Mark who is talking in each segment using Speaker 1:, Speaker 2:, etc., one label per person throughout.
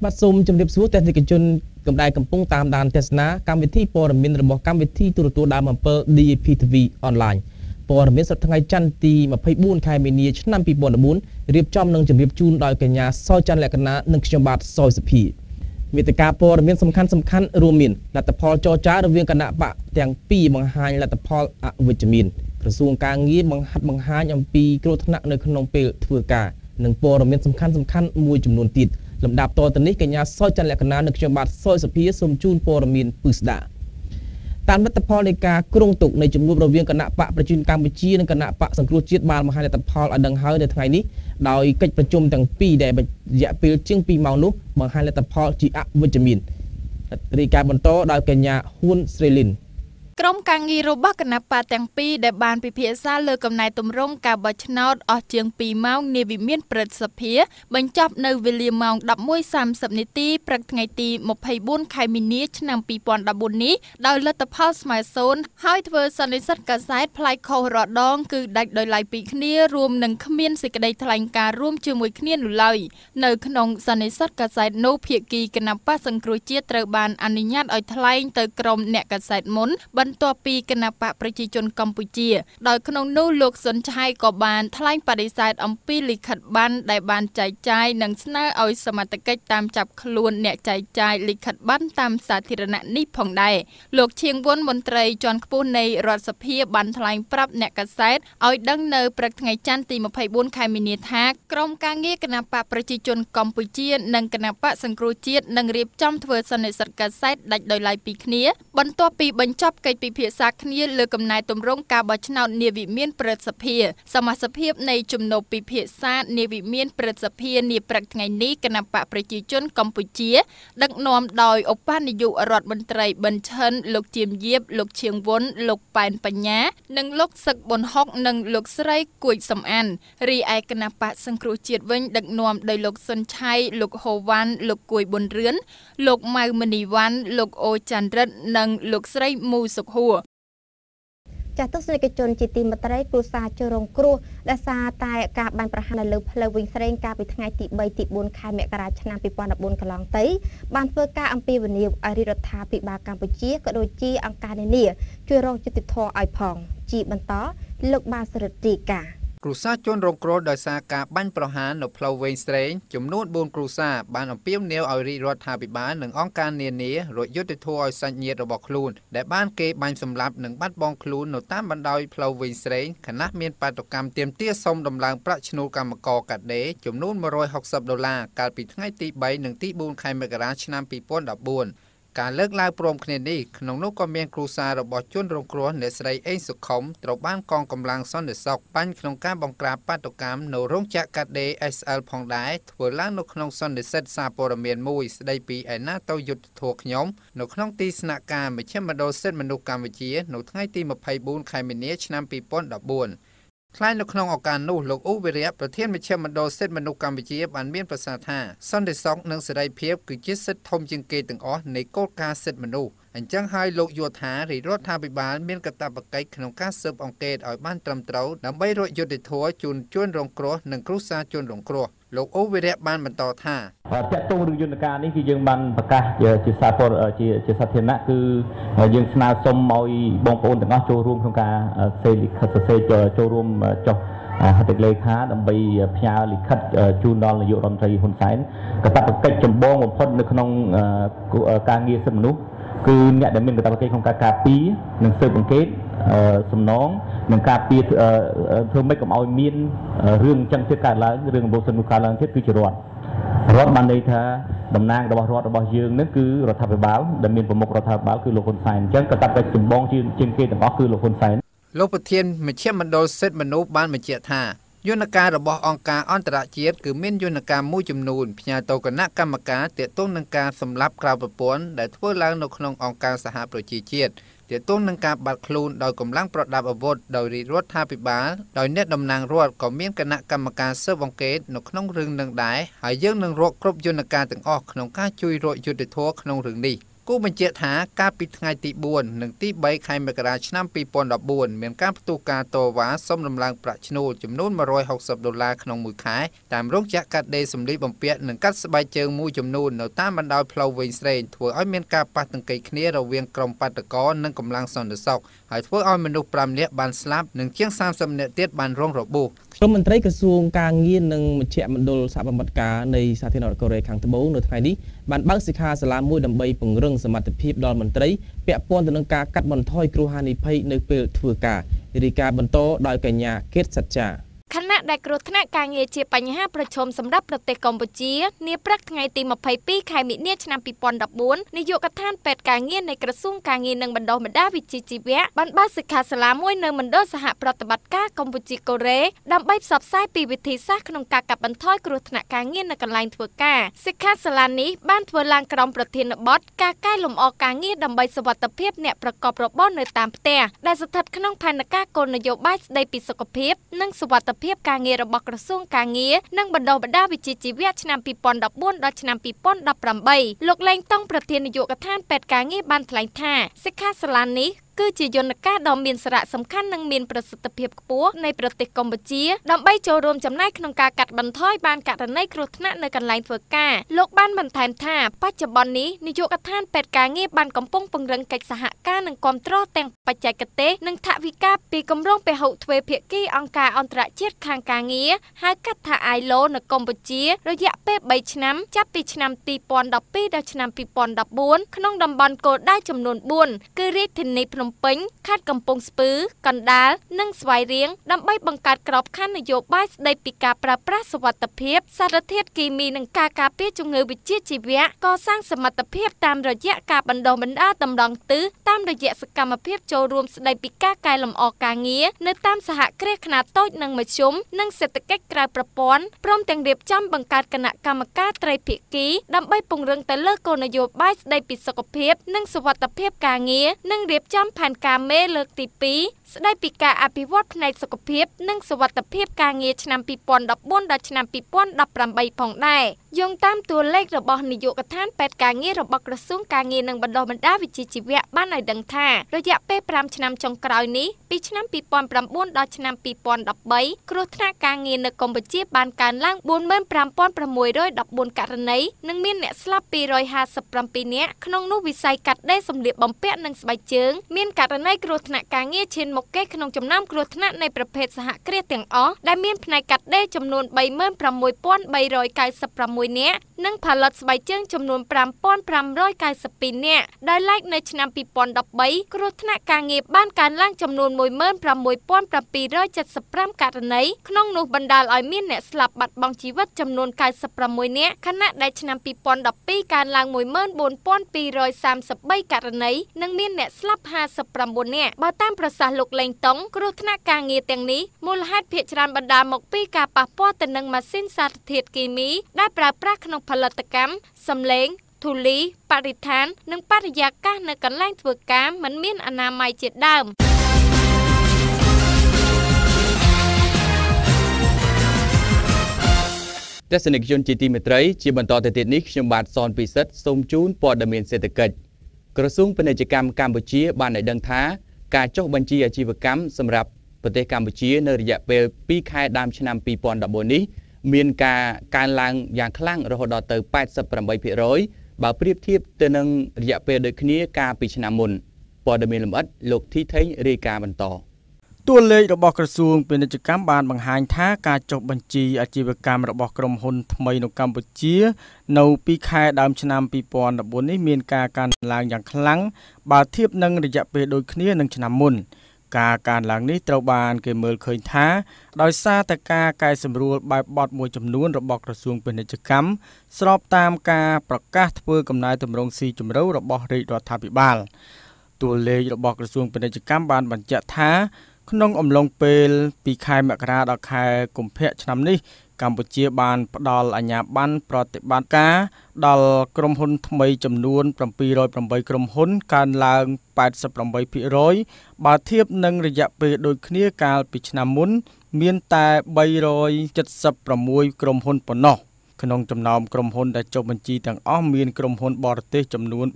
Speaker 1: បាទសូមជម្រាបសួរទស្សនិកជនកម្ដៅកំពុងតាមដានទស្សនាកម្មវិធីព័ត៌មានរបស់កម្មវិធីទូរទស្សន៍ដើមអំពើ DAP TV Online ព័ត៌មានសប្តាហ៍ថ្ងៃច័ន្ទទី24ខែមីនាឆ្នាំ2014រៀបចំនិងជម្រាបជូនដោយកញ្ញាសយច័ន្ទលក្ខណានិងខ្ញុំបាទសយសុភីវេទិកាព័ត៌មានសំខាន់រួមមានលទ្ធផលចរចារវាងគណៈបកទាំងពីរបង្ហាញលទ្ធផលអវិជ្ជមានក្រសួងការងារបង្ហាញអំពីគ្រោះថ្នាក់នៅក្នុងពេលធ្វើការនិងព័ត៌មានសំខាន់មួយចំនួនទៀតលំដាប់តទៅនេះកញ្ញាសយច័ន្ទលក្ខណានិងខ្ញុំបាទសយសុភាសូមជូនព័ត៌មានពិស្ដាតាមលទ្ធផលនៃការគ្រោងទុកនៃជំនួបរវាងគណៈបកប្រជាជនកម្ពុជានិងគណៈបកសង្គ្រោះជាតិបានបង្ហាញលទ្ធផលឲ្យដឹងហើយនៅថ្ងៃនេះដោយកិច្ចប្រជុំទាំងពីរដែលរយៈពេលជាង2ម៉ោងនោះបង្ហាញលទ្ធផលជាអវិជ្ជមានរាយការណ៍បន្តដោយកញ្ញាហ៊ួនស្រីលីន
Speaker 2: ក្រុមការងាររបស់គណៈបកទាំងពីរដែលបានពិភាក្សាលើកំណែទម្រង់ការបោះឆ្នោតអស់ជាង2ម៉ោងនាវិមានព្រឹទ្ធសភាបញ្ចប់នៅវេលាម៉ោង 11:30 នាទីព្រឹកថ្ងៃទី24ខែមីនាឆ្នាំ2014នេះដោយលទ្ធផលស្មើ0ហើយធ្វើសន្និសីទកាសែតផ្លាយខុសរដងគឺដាច់ដោយឡែកពីគ្នារួមនឹងគ្មានសេចក្តីថ្លែងការណ៍រួមជាមួយគ្នានោះឡើយនៅក្នុងសន្និសីទកាសែតនោះភាគីគណៈបកសង្គ្រោះជាតិត្រូវបានអនុញ្ញាតឲ្យថ្លែងទៅក្រុមអ្នកកាសែតមុនបន្ទាប់ពីគណៈបកប្រជាជនកម្ពុជាដោយក្នុងនោះលោកសុនឆៃក៏បានថ្លែងបដិសេធអំពីលិខិតប័ណ្ណដែលបានចែកចាយនិងស្នើឲ្យសមត្ថកិច្ចតាមចាប់ខ្លួនអ្នកចែកចាយលិខិតប័ណ្ណតាមសាធារណៈនេះផងដែរលោកឈៀងវុនមន្ត្រីជាន់ខ្ពស់នៃរដ្ឋសភាបានថ្លែងប្រាប់អ្នកកាសែតឲ្យដឹងនៅព្រឹកថ្ងៃច័ន្ទទី24ខែមីនាថាក្រុមការងារគណៈបកប្រជាជនកម្ពុជានិងគណៈបកសង្គ្រោះជាតិនឹងរៀបចំធ្វើសន្និសីទកាសែតដាច់ដោយឡែកពីគ្នាបន្ទាប់ពីបញ្ចប់កិច្ចពិភាក្សាគ្នាលើកំណែទម្រង់ការបោះឆ្នោតនាវិមានព្រឹទ្ធសភាសមាជិកភាពនៃជំនួបពិភាក្សានាវិមានព្រឹទ្ធសភានាព្រឹកថ្ងៃនេះគណៈបកប្រជាជនកម្ពុជាដឹកនាំដោយឧបនាយករដ្ឋមន្ត្រីប៊ិនឈិនលោកជាមយាបលោកឈៀងវុនលោកប៉ែនបញ្ញានិងលោកសឹកប៊ុនហុកនិងលោកស្រីគួយសំអានរីឯគណៈបកសង្គ្រោះជាតិវិញដឹកនាំដោយលោកសុនឆៃលោកហូវ៉ាន់លោកគួយប៊ុនរឿនលោកម៉ៅមនីវ៉ាន់លោកអូច័ន្ទរិទ្ធនិងលោកស្រីមូសុខហួរ
Speaker 3: ចាស់ទស្សនិកជនជាទីមេត្រីគ្រួសារចូលរងគ្រោះដោយសារតែការបាញ់ប្រហារនៅលើផ្លូវវិញស្រេងកាលពីថ្ងៃទី3ទី4ខែមករាឆ្នាំ2014កន្លងទៅបានធ្វើការអំពាវនាវឲ្យរដ្ឋាភិបាលកម្ពុជាក៏ដូចជាអង្គការនានាជួយរកយុត្តិធម៌ឲ្យផងជាបន្តលោកបានសរិទ្ធរាយការណ៍
Speaker 4: គ្រួសារជនរងគ្រោះដោយសារការបាញ់ប្រហារនៅផ្លូវវែងស្រេងចំនួន4គ្រួសារបានអំពាវនាវឲ្យរដ្ឋាភិបាលនិងអង្គការនានារកយុត្តិធម៌ឲ្យសាច់ញាតិរបស់ខ្លួនដែលបានគេបាញ់សម្លាប់និងបាត់បង់ខ្លួននៅតាមបណ្ដោយផ្លូវវែងស្រេងខណៈមានបាតុកម្មទាមទារសុំដំឡើងប្រាក់ឈ្នួលកម្មករកាត់ដេរចំនួន$160កាលពីថ្ងៃទី3និងទី4ខែមករាឆ្នាំ2014ការលើកឡើងព្រមគ្នានេះក្នុងនោះក៏មានគ្រួសាររបស់ជនរងគ្រោះអ្នកស្រីអេងសុខុមត្រូវបានកងកម្លាំងសន្តិសុខបាញ់ក្នុងការបង្ក្រាបបាតុកម្មនៅរោងចក្រកាត់ដេរ SL ផងដែរធ្វើឡើងនៅក្នុងសន្និសីទសារព័ត៌មានមួយស្ដីពីឯណាទៅយុទ្ធធរខ្ញុំនៅក្នុងទីស្នាក់ការមជ្ឈមណ្ឌលសិទ្ធិមនុស្សកម្ពុជានៅថ្ងៃទី24ខែមីនាឆ្នាំ2014ថ្លែងនៅក្នុងឱកាសនោះលោកអ៊ូវិរៈប្រធានមជ្ឈមណ្ឌលសិទ្ធិមនុស្សកម្ពុជាបានមានប្រសាសន៍ថាសន្តិសុខនិងសេរីភាពគឺជាសិទ្ធិធំជាងគេទាំងអស់នៃគោលការណ៍សិទ្ធិមនុស្សអញ្ចឹងហើយលោកយល់ថារដ្ឋាភិបាលមានកាតព្វកិច្ចក្នុងការស៊ើបអង្កេតឲ្យបានត្រឹមត្រូវដើម្បីរកយុត្តិធម៌ជូនជនរងគ្រោះនិងគ្រួសារជនរងគ្រោះលោកអ៊ូវិរៈបានបន្តថា
Speaker 5: ចាក់ទងរឿងយន្តការនេះគឺយើងបានប្រកាសជាសាធារណៈគឺយើងស្នើសុំឲ្យបងប្អូនទាំងអស់ចូលរួមក្នុងការសេលិខិតសរសេរចូលរួមចុះហត្ថលេខាដើម្បីផ្ញើលិខិតជូនដល់នាយករដ្ឋមន្ត្រីហ៊ុនសែនកាតព្វកិច្ចចម្បងបំផុតនៅក្នុងការងារសិទ្ធិមនុស្សគឺអ្នកដែលមានកាតព្វកិច្ចក្នុងការការពារនិងស៊ើបអង្កេតសំណងនិងការពារធ្វើម៉េចកុំឲ្យមានរឿងចឹងទៀតកើតឡើងរឿងអំពើសិទ្ធិមនុស្សកើតឡើងទៀតគឺជារដ្ឋបានន័យថាតំណាងរបស់រដ្ឋរបស់យើងនឹងគឺរដ្ឋាភិបាលដែលមានប្រមុខរដ្ឋាភិបាលគឺលោកហ៊ុនសែនអញ្ចឹងកាតព្វកិច្ចចម្បងជាងគេទាំងអស់គឺលោកហ៊ុនសែន
Speaker 4: លោកប្រធានមជ្ឈមណ្ឌលសិទ្ធិមនុស្សបានបញ្ជាក់ថាយន្តការរបស់អង្គការអន្តរជាតិគឺមានយន្តការមួយចំនួនផ្ញើទៅគណៈកម្មការទាក់ទងនឹងការសម្លាប់ក្រៅប្រព័ន្ធដែលធ្វើឡើងនៅក្នុងអង្គការសហប្រជាជាតិទាក់ទងនឹងការបាត់ខ្លួនដោយកម្លាំងប្រដាប់អាវុធដោយរដ្ឋាភិបាលដោយអ្នកតំណាងរដ្ឋក៏មានគណៈកម្មការស៊ើបអង្កេតនៅក្នុងរឿងនឹងដែរហើយយើងនឹងរកគ្រប់យន្តការទាំងអស់ក្នុងការជួយរកយុត្តិធម៌ក្នុងរឿងនេះ គូបញ្ជាក់ថាកាលពីថ្ងៃទី4និងទី3ខែមករាឆ្នាំ2014មានការផ្ទុះការតវ៉ាសុំរំឡើងប្រាក់ឈ្នួលចំនួន$160ក្នុងមួយខែតាមរោងចក្រកាត់ដេរសម្លៀកបំពាក់និងកាត់ស្បែកជើងមួយចំនួននៅតាមបណ្ដោយផ្លូវវែងស្រេងធ្វើឲ្យមានការប៉ះទង្គិចគ្នារវាងក្រុមបាតកោនិងកម្លាំងសន្តិសុខហើយធ្វើឲ្យមនុស្ស5នាក់បានស្លាប់និងជាង30នាក់ទៀតបានរងរបួស
Speaker 1: ក្រុមមន្ត្រីក្រសួងការងារនិងមជ្ឈមណ្ឌលសហប្រតិបត្តិការនៃសាធារណរដ្ឋកូរ៉េខាងត្បូងនៅថ្ងៃនេះបានបើកសិក្ខាសាលាមួយដើម្បីពង្រឹងសមត្ថភាពដល់មន្ត្រីពាក់ព័ន្ធទៅនឹងការកាត់បន្ថយគ្រោះហានិភ័យនៅពេលធ្វើការរាយការណ៍បន្តដោយកញ្ញាកេតសច្ចា
Speaker 2: ខណៈដែលគ្រោះថ្នាក់ការងារជាបញ្ហាប្រឈមសម្រាប់ប្រទេសកម្ពុជានាព្រឹកថ្ងៃទី22ខែមិនិនាឆ្នាំ2014នាយកដ្ឋានពេទ្យការងារនៃក្រសួងការងារនិងបណ្ដុះបណ្ដាលវិជ្ជាជីវៈបានបើកសិក្ខាសាលាមួយនៅមណ្ឌលសហប្រតិបត្តិការកម្ពុជាកូរ៉េដើម្បីផ្សព្វផ្សាយពីវិធីសាស្ត្រក្នុងការកាត់បន្ថយគ្រោះថ្នាក់ការងារនៅកន្លែងធ្វើការសិក្ខាសាលានេះបានធ្វើឡើងក្រោមប្រធានបទការកែលម្អការងារដើម្បីសុវត្ថិភាពអ្នកប្រកបរបរនៅតាមផ្ទះដែលស្ថិតក្នុងផែនការគោលនយោបាយស្តីពីសុខភាពនិងសុវត្ថិភាពការងាររបស់ក្រសួងការងារនិងបណ្ដុះបណ្ដាលវិជ្ជាជីវៈឆ្នាំ2014ដល់ឆ្នាំ2018លោកលេងតុងប្រធាននាយកដ្ឋានពេទ្យការងារបានថ្លែងថាសិក្ខាសាលានេះគឺជាយន្តការដ៏មានសារៈសំខាន់និងមានប្រសិទ្ធភាពខ្ពស់នៃប្រទេសកម្ពុជាដើម្បីចូលរួមចំណែកក្នុងការកាត់បន្ថយបានករណីគ្រោះថ្នាក់នៅកន្លែងធ្វើការលោកបានបន្ថែមថាបច្ចុប្បន្ននេះនាយកដ្ឋានពេទ្យការងារបានកំពុងពង្រឹងកិច្ចសហការនិងគាំទ្រទាំងបច្ចេកទេសនិងថវិកាពីគម្រោងពហុទ្វេភាគីអង្គការអន្តរជាតិខាងការងារហៅកាត់ថា ILO នៅកម្ពុជារយៈពេល3ឆ្នាំចាប់ពីឆ្នាំ2012ដល់ឆ្នាំ2014ក្នុងតំបន់គោលដៅចំនួន4គឺរាជធានីភ្នំពេញខេត្តកំពង់ស្ពឺកណ្ដាលនិងស្វាយរៀងដើម្បីបង្កើតក្របខ័ណ្ឌនយោបាយស្តីពីការប្រើប្រាស់សុវត្ថិភាពសារធាតុគីមីនិងការការពារជំងឺវិជ្ជាជីវៈកសាងសមត្ថភាពតាមរយៈការបណ្ដុះបណ្ដាលតម្រង់ទិសតាមរយៈសកម្មភាពចូលរួមស្តីពីការកែលម្អការងារនៅតាមសហគ្រាសខ្នាតតូចនិងមធ្យមនិងសេដ្ឋកិច្ចក្រៅប្រព័ន្ធព្រមទាំងរៀបចំបង្កើតគណៈកម្មការត្រីភាគីដើម្បីពង្រឹងទៅលើគោលនយោបាយស្តីពីសុខភាពនិងសុវត្ថិភាពការងារនិងរៀបចំផែនការមេលើកទី2ស្តីពីការអភិវឌ្ឍផ្នែកសុខភាពនិងសុវត្ថិភាពការងារឆ្នាំ2014ដល់ឆ្នាំ2018ផងដែរយោងតាមតួលេខរបស់នាយកដ្ឋានពេទ្យការងាររបស់ក្រសួងការងារនិងបណ្ដុះបណ្ដាលវិជ្ជាជីវៈបានឲ្យដឹងថារយៈពេល5ឆ្នាំចុងក្រោយនេះពីឆ្នាំ2009ដល់ឆ្នាំ2013គ្រោះថ្នាក់ការងារនៅកម្ពុជាបានកើនឡើង45,614ករណីនិងមានអ្នកស្លាប់257នាក់ក្នុងនោះវិស័យកាត់ដេរសម្លៀកបំពាក់និងស្បែកជើងមានករណីគ្រោះថ្នាក់ការងារឈានមុខគេក្នុងចំណោមគ្រោះថ្នាក់នៃប្រភេទសហគ្រាសទាំងអស់ដែលមានផ្នែកកាត់ដេរចំនួន36,396 នាក់និងផលិតស្បែកជើងចំនួន5,592 នាក់ដោយឡែកនៅឆ្នាំ2013គ្រោះថ្នាក់ការងារបានកើនឡើងចំនួន16,775 ករណីក្នុងនោះបណ្ដាលឲ្យមានអ្នកស្លាប់បាត់បង់ជីវិតចំនួន96នាក់ខណៈដែលឆ្នាំ2012កើនឡើង14,233 ករណីនិងមានអ្នកស្លាប់59នាក់បើតាមប្រសាសន៍លោកលេងតុងគ្រោះថ្នាក់ការងារទាំងនេះមូលហេតុភាគច្រើនបណ្ដាលមកពីការប៉ះពាល់ទៅនឹងម៉ាស៊ីនសារធាតុគីមីដែលប្រើប្រាស់ក្នុងផលិតកម្មសំឡេងធូលីបរិស្ថាននិងបរិយាកាសនៅកន្លែងធ្វើការមិនមានអនាម័យជាដើម
Speaker 1: ទស្សនិកជនជាទីមេត្រីជាបន្តទៅទៀតនេះខ្ញុំបាទសនពិសិដ្ឋសូមជូនព័ត៌មានសេដ្ឋកិច្ចក្រសួងពាណិជ្ជកម្មកម្ពុជាបានឲ្យដឹងថាការចុះបញ្ជីអាជីវកម្មសម្រាប់ប្រទេសកម្ពុជានៅរយៈពេល2ខែដើមឆ្នាំ2014នេះមានការកើនឡើងយ៉ាងខ្លាំងរហូតដល់ទៅ 88% បើប្រៀបធៀបទៅនឹងរយៈពេលដូចគ្នាកាលពីឆ្នាំមុនព័ត៌មានលម្អិតលោកធីថេងរាយការណ៍បន្ត
Speaker 6: តួលេខរបស់ក្រសួងពាណិជ្ជកម្មបានបង្ហាញថាការចុះបញ្ជីអាជីវកម្មរបស់ក្រុមហ៊ុនថ្មីនៅកម្ពុជានៅ2ខែដើមឆ្នាំ2014នេះមានការកើនឡើងយ៉ាងខ្លាំងបើធៀបនឹងរយៈពេលដូចគ្នានឹងឆ្នាំមុនការកើនឡើងនេះត្រូវបានគេមើលឃើញថាដោយសារតែការកែសម្រួលបែបបទមួយចំនួនរបស់ក្រសួងពាណិជ្ជកម្មស្របតាមការប្រកាសធ្វើកំណែទម្រង់ស៊ីជម្រៅរបស់រាជរដ្ឋាភិបាលតួលេខរបស់ក្រសួងពាណិជ្ជកម្មបានបញ្ជាក់ថាក្នុងអំឡុងពេលពីខែមករាដល់ខែកុម្ភៈឆ្នាំនេះកម្ពុជាបានផ្ដល់អាជ្ញាប័ណ្ណប្រតិបត្តិការដល់ក្រុមហ៊ុនថ្មីចំនួន708ក្រុមហ៊ុនកើនឡើង 88% បើធៀបនឹងរយៈពេលដូចគ្នាកាលពីឆ្នាំមុនមានតែ376ក្រុមហ៊ុនប៉ុណ្ណោះ ក្នុងចំណោមក្រុមហ៊ុនដែលចុះបញ្ជីទាំងអស់មានក្រុមហ៊ុនបរទេសចំនួន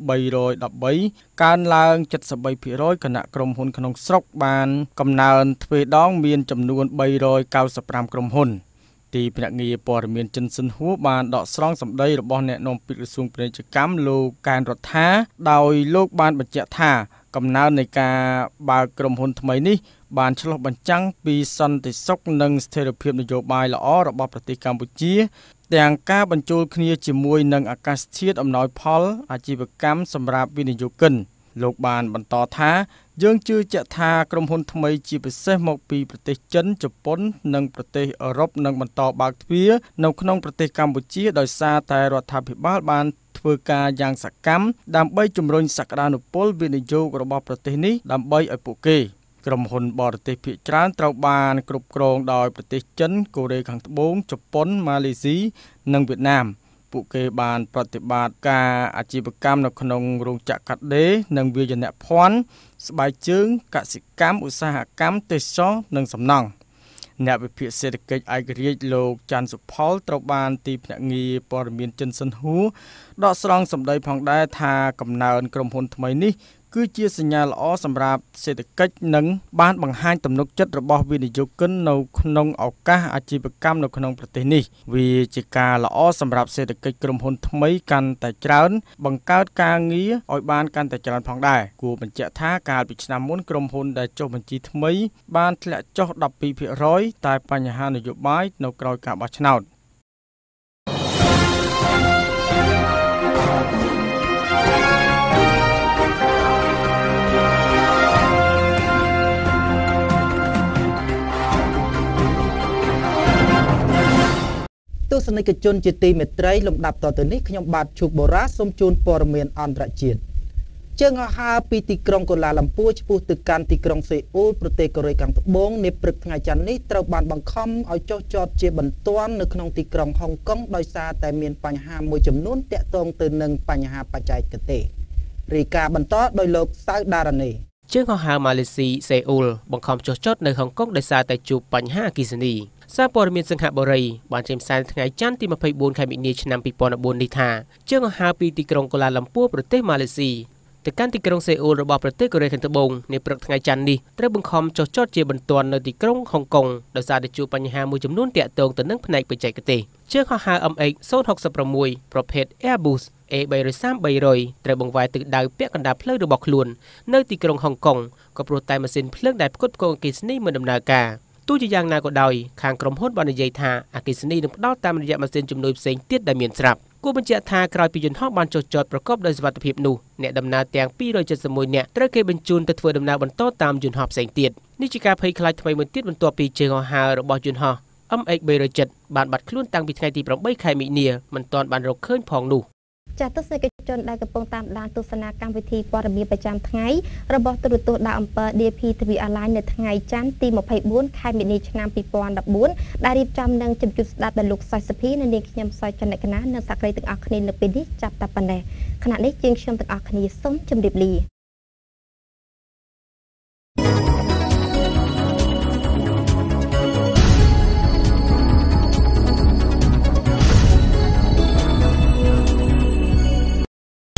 Speaker 6: 313កើនឡើង73%គណៈក្រុមហ៊ុនក្នុងស្រុកបានកំណើនទ្វេដងមានចំនួន395ក្រុមហ៊ុនទីភ្នាក់ងារព័ត៌មានចិនស៊ិនហួរបានដកស្រង់សម្ដីរបស់អ្នកនាំពាក្យក្រសួងពាណិជ្ជកម្មលោកកែនរដ្ឋាដោយលោកបានបញ្ជាក់ថាកំណើននៃការបើកក្រុមហ៊ុនថ្មីនេះបានឆ្លុះបញ្ចាំងពីសន្តិសុខនិងស្ថិរភាពនយោបាយល្អរបស់ប្រទេសកម្ពុជាទាំងការបញ្ចូលគ្នាជាមួយនឹងអាកាសធាតុអំណោយផលអាជីវកម្មសម្រាប់វិនិយោគិនលោកបានបន្តថាយើងជឿជាក់ថាក្រុមហ៊ុនថ្មីជាពិសេសមកពីប្រទេសចិនជប៉ុននិងប្រទេសអឺរ៉ុបនឹងបន្តបើកទ្វារនៅក្នុងប្រទេសកម្ពុជាដោយសារតែរដ្ឋាភិបាលបានធ្វើការយ៉ាងសកម្មដើម្បីជំរុញសក្តានុពលវិនិយោគរបស់ប្រទេសនេះដើម្បីឲ្យពួកគេក្រុមហ៊ុនបរទេសភាគច្រើនត្រូវបានគ្រប់គ្រងដោយប្រទេសចិនកូរ៉េខាងត្បូងជប៉ុនម៉ាឡេស៊ីនិងវៀតណាមពួកគេបានប្រតិបត្តិការអាជីវកម្មនៅក្នុងរោងចក្រកាត់ដេរនិងវាយនភ័ណ្ឌស្បែកជើងកសិកម្មឧស្សាហកម្មទេសចរណ៍និងសំណង់អ្នកវិភាគសេដ្ឋកិច្ចឯករាជ្យលោកច័ន្ទសុផលត្រូវបានទីភ្នាក់ងារព័ត៌មានចិនស៊ិនហួរដកស្រង់សម្ដីផងដែរថាកំណើនក្រុមហ៊ុនថ្មីនេះគឺជាសញ្ញាល្អសម្រាប់សេដ្ឋកិច្ចនិងបានបង្ហាញទំនុកចិត្តរបស់វិនិយោគិននៅក្នុងឱកាសអាជីវកម្មនៅក្នុងប្រទេសនេះវាជាការល្អសម្រាប់សេដ្ឋកិច្ចក្រុមហ៊ុនថ្មីកាន់តែច្រើនបង្កើតការងារឲ្យបានកាន់តែច្រើនផងដែរគួរបញ្ជាក់ថាកាលពីឆ្នាំមុនក្រុមហ៊ុនដែលចុះបញ្ជីថ្មីបានធ្លាក់ចុះ 12% តែបញ្ហានយោបាយនៅក្រោយការបោះឆ្នោត
Speaker 1: ទស្សនិកជនជាទីមេត្រីលំដាប់តទៅនេះខ្ញុំបាទជូបូរ៉ាសូមជូនព័ត៌មានអន្តរជាតិជើងហោះហើរពីទីក្រុងកូឡាឡាំពួរឆ្ពោះទៅកាន់ទីក្រុងសេអ៊ូលប្រទេសកូរ៉េខាងត្បូងនាព្រឹកថ្ងៃច័ន្ទនេះត្រូវបានបង្ខំឲ្យចុះចតជាបន្ទាន់នៅក្នុងទីក្រុងហុងកុងដោយសារតែមានបញ្ហាមួយចំនួនទាក់ទងទៅនឹងបញ្ហាបច្ចេកទេសរាយការណ៍បន្តដោយលោកសៅដារ៉ានី
Speaker 7: ជើងហោះហើរម៉ាឡេស៊ីសេអ៊ូលបង្ខំចុះចតនៅហុងកុងដោយសារតែជួបបញ្ហាអគ្គិសនីសារព័ត៌មានសង្ហបុរីបានចេញផ្សាយថ្ងៃច័ន្ទទី24ខែមិនិនាឆ្នាំ2014នេះថាជើងហោះហើរពីទីក្រុងកូឡាឡាំពួរប្រទេសម៉ាឡេស៊ីទៅកាន់ទីក្រុងសេអ៊ូលរបស់ប្រទេសកូរ៉េខាងត្បូងនាព្រឹកថ្ងៃច័ន្ទនេះត្រូវបង្ខំចុះចតជាបន្ទាន់នៅទីក្រុងហុងកុងដោយសារតែជួបបញ្ហាមួយចំនួនទាក់ទងទៅនឹងផ្នែកបច្ចេកទេសជើងហោះហើរ MH066 ប្រភេទ Airbus A330-300 ត្រូវបង្វែរទិសដៅពាក់កណ្ដាលផ្លូវរបស់ខ្លួននៅទីក្រុងហុងកុងក៏ព្រោះតែម៉ាស៊ីនភ្លើងដែលផ្គត់ផ្គង់អគ្គិសនីមិនដំណើរការទោះជាយ៉ាងណាក៏ដោយខាងក្រុមហ៊ុនបាននិយាយថាអគ្គិសនីនឹងផ្ដល់តាមរយៈម៉ាស៊ីនជំនួយផ្សេងទៀតដែលមានស្រាប់គួរបញ្ជាក់ថាក្រោយពីយន្តហោះបានចុះចតប្រកបដោយសុវត្ថិភាពនោះអ្នកដំណើរទាំង271នាក់ត្រូវគេបញ្ជូនទៅធ្វើដំណើរបន្តតាមយន្តហោះផ្សេងទៀតនេះជាការភ័យខ្លាចថ្មីមួយទៀតបន្ទាប់ពីជើងហោះហើររបស់យន្តហោះ MH370 បានបាត់ខ្លួនតាំងពីថ្ងៃទី8ខែមិនិនាមិនទាន់បានរកឃើញផងនោះ
Speaker 3: ចាស់ទស្សនិកជនដែលកំពុងតាមដានទស្សនាកម្មវិធីព័ត៌មានប្រចាំថ្ងៃរបស់ទូរទស្សន៍ដៅអំពើ DPTV Online នៅថ្ងៃច័ន្ទទី24ខែមិនិនាឆ្នាំ2014ដែលរៀបចំនឹងជម្រាបស្ដាប់ដល់លោកសុយសុភីនិងនាងខ្ញុំសុយចន្ទកណានិងសាក្រីទាំងអស់គ្នានៅពេលនេះចាប់តែប៉ុណ្ណេះខណៈនេះជាងខ្ញុំទាំងអស់គ្នាសូមជម្រាបលា